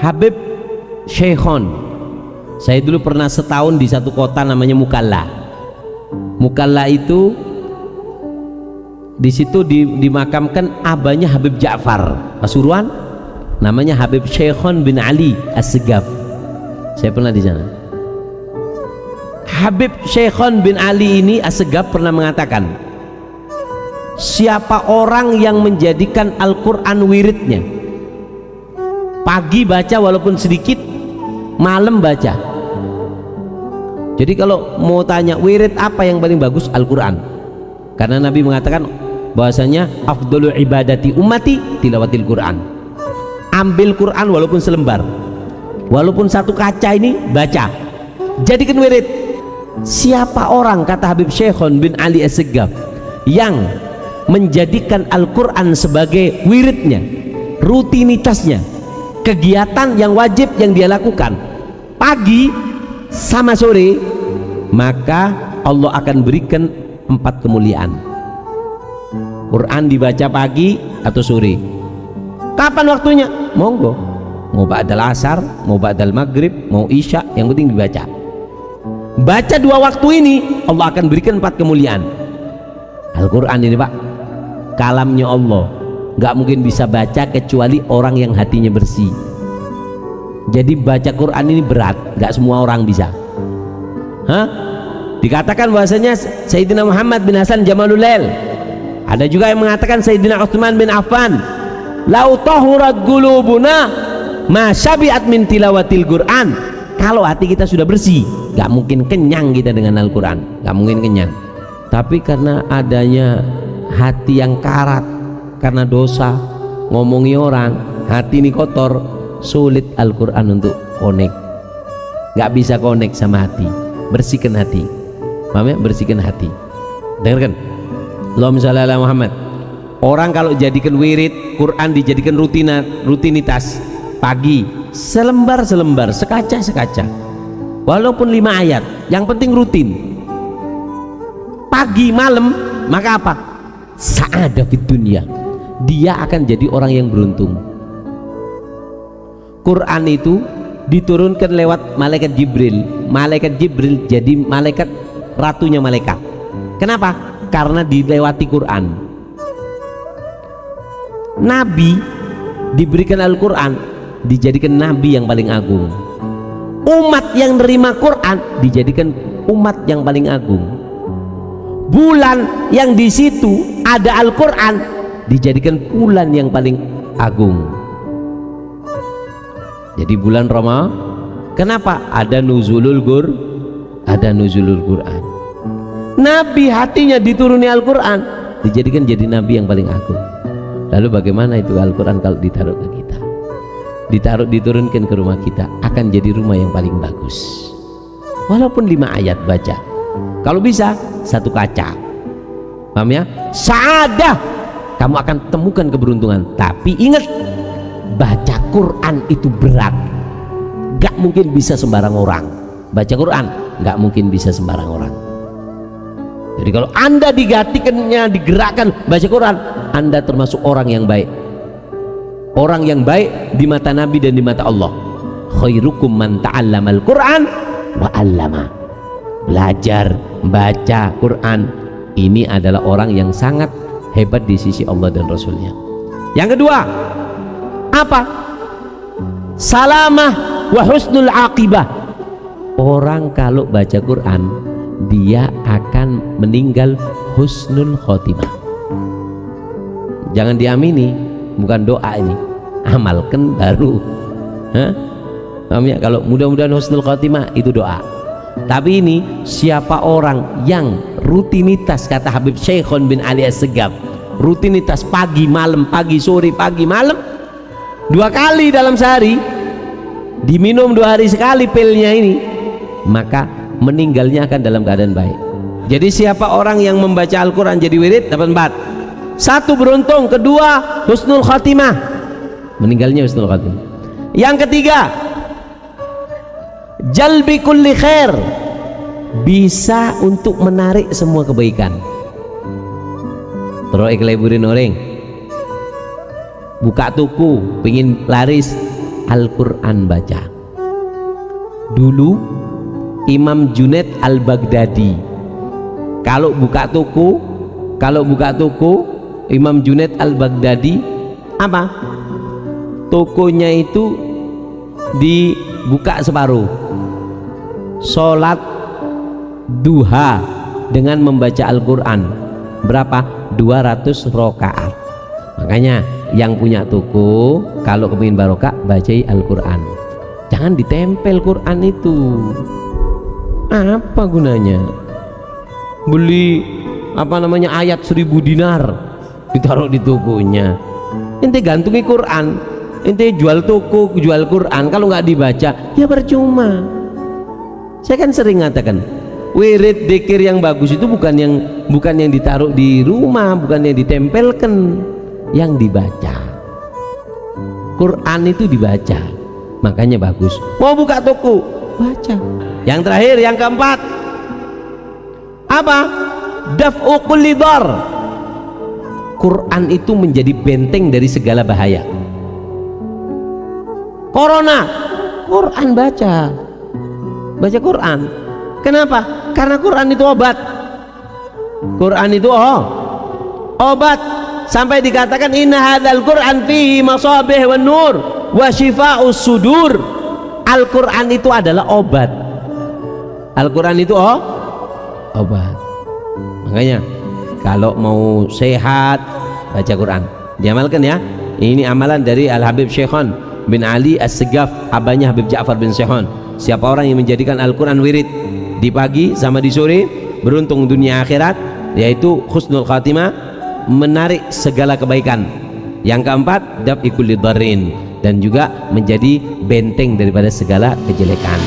Habib Syekhon. Saya dulu pernah setahun di satu kota namanya Mukalla. Mukalla itu di situ dimakamkan abahnya Habib Ja'far Pasuruan, namanya Habib Syekhon bin Ali As-Segaf. Saya pernah di sana. Habib Syekhon bin Ali ini As-Segaf pernah mengatakan, siapa orang yang menjadikan Al-Quran wiridnya, pagi baca walaupun sedikit, malam baca. Jadi kalau mau tanya wirid apa yang paling bagus, Al-Quran. Karena Nabi mengatakan bahwasanya afdhalu ibadati ummati tilawatil Quran. Ambil Quran walaupun selembar, walaupun satu kaca ini baca, jadikan wirid. Siapa orang, kata Habib Syekhon bin Ali As-Segaf, yang menjadikan Al-Quran sebagai wiridnya, rutinitasnya, kegiatan yang wajib yang dia lakukan pagi sama sore, maka Allah akan berikan 4 kemuliaan. Quran dibaca pagi atau sore. Kapan waktunya? Monggo. Mau ba'dal asar, mau ba'dal maghrib, mau isya, yang penting dibaca. Baca 2 waktu ini, Allah akan berikan 4 kemuliaan. Al-Quran ini Pak, kalamnya Allah, nggak mungkin bisa baca kecuali orang yang hatinya bersih. Jadi baca Quran ini berat, nggak semua orang bisa. Dikatakan bahwasanya Sayyidina Muhammad bin Hasan Jamalul Lail. Ada juga yang mengatakan Sayyidina Utsman bin Affan, lau tahurat qulubuna ma syabi'at min tilawatil Quran. Kalau hati kita sudah bersih, nggak mungkin kenyang kita dengan Al-Quran, nggak mungkin kenyang. Tapi karena adanya hati yang karat karena dosa, ngomongi orang, hati ini kotor, sulit Al-Quran untuk connect, nggak bisa connect sama hati. Bersihkan hati, paham ya? Bersihkan hati. Dengarkan, Allahumma shalli ala Muhammad. Orang kalau jadikan wirid Quran, dijadikan rutinitas pagi, selembar sekaca, walaupun 5 ayat, yang penting rutin pagi malam, maka apa? Sa'adah fid dunya, dia akan jadi orang yang beruntung. Quran itu diturunkan lewat malaikat Jibril. Malaikat Jibril jadi malaikat, ratunya malaikat. Kenapa? Karena dilewati Quran. Nabi diberikan Al-Quran, dijadikan nabi yang paling agung. Umat yang nerima Quran dijadikan umat yang paling agung. Bulan yang di situ ada Al-Quran dijadikan bulan yang paling agung. Jadi bulan Ramadan, kenapa? Ada nuzulul Quran. Nabi hatinya dituruni Al-Quran, dijadikan jadi nabi yang paling agung. Lalu bagaimana itu Al-Quran kalau ditaruh ke kita, diturunkan ke rumah kita, akan jadi rumah yang paling bagus. Walaupun 5 ayat baca, kalau bisa 1 kaca, paham ya? Sa'adah, kamu akan temukan keberuntungan. Tapi ingat, baca Quran itu berat, gak mungkin bisa sembarang orang. Baca Quran gak mungkin bisa sembarang orang. Jadi kalau Anda digerakkan baca Quran, Anda termasuk orang yang baik. Orang yang baik di mata Nabi dan di mata Allah. Khairukum man ta'allamal Quran wa 'allama. Belajar baca Quran, ini adalah orang yang sangat hebat di sisi Allah dan Rasulnya. Yang kedua apa? Salamah wa husnul aqibah. Orang kalau baca Quran, dia akan meninggal husnul khotimah. Jangan diamini, bukan doa ini, amalkan baru. Paham ya? Kalau mudah-mudahan husnul khotimah itu doa. Tapi ini siapa orang yang rutinitas, kata Habib Syekhon bin Ali As-Segaf, rutinitas pagi malam, pagi sore, pagi malam, 2 kali dalam sehari, diminum 2 hari sekali pilnya ini, maka meninggalnya akan dalam keadaan baik. Jadi siapa orang yang membaca Al-Quran jadi wirid, dapat 4. 1 beruntung, kedua husnul khatimah, meninggalnya husnul khatimah. Yang ketiga, jalbi kulli khair, bisa untuk menarik semua kebaikan. Terus ikleburin orang buka tuku, pingin laris, Al-Quran baca. Dulu Imam Junaid Al-Baghdadi kalau buka toko Imam Junaid Al-Baghdadi apa? Tokonya itu dibuka separuh, sholat duha dengan membaca Al-Quran. Berapa? 200 rakaat. Makanya yang punya toko kalau kepingin barokah bacai Al-Quran, jangan ditempel Quran itu. Apa gunanya beli ayat 1000 dinar ditaruh di tokonya? Ente gantungi Quran, ente jual toko, jual Quran, kalau nggak dibaca ya percuma. Saya kan sering ngatakan wirid dzikir yang bagus itu bukan yang ditaruh di rumah, bukan yang ditempelkan, yang dibaca. Quran itu dibaca, makanya bagus. Mau buka toko baca. Yang terakhir, yang keempat apa? Daf'u kulli dar. Quran itu menjadi benteng dari segala bahaya. Corona, Quran baca Quran. Kenapa? Karena Quran itu obat. Quran itu obat. Sampai dikatakan inna hadzal Quran fihi masabih wan nur wa shifaa'us sudur. Al-Quran itu adalah obat. Al-Quran itu obat. Makanya kalau mau sehat baca Quran, diamalkan ya. Ini amalan dari Al-Habib Syekhon bin Ali As-Segaf, abahnya Habib Ja'far bin Syekhon. Siapa orang yang menjadikan Al-Quran wirid di pagi sama di sore, beruntung dunia akhirat, yaitu husnul khatimah, menarik segala kebaikan. Yang keempat, daf'i kulli dharrin, dan juga menjadi benteng daripada segala kejelekan.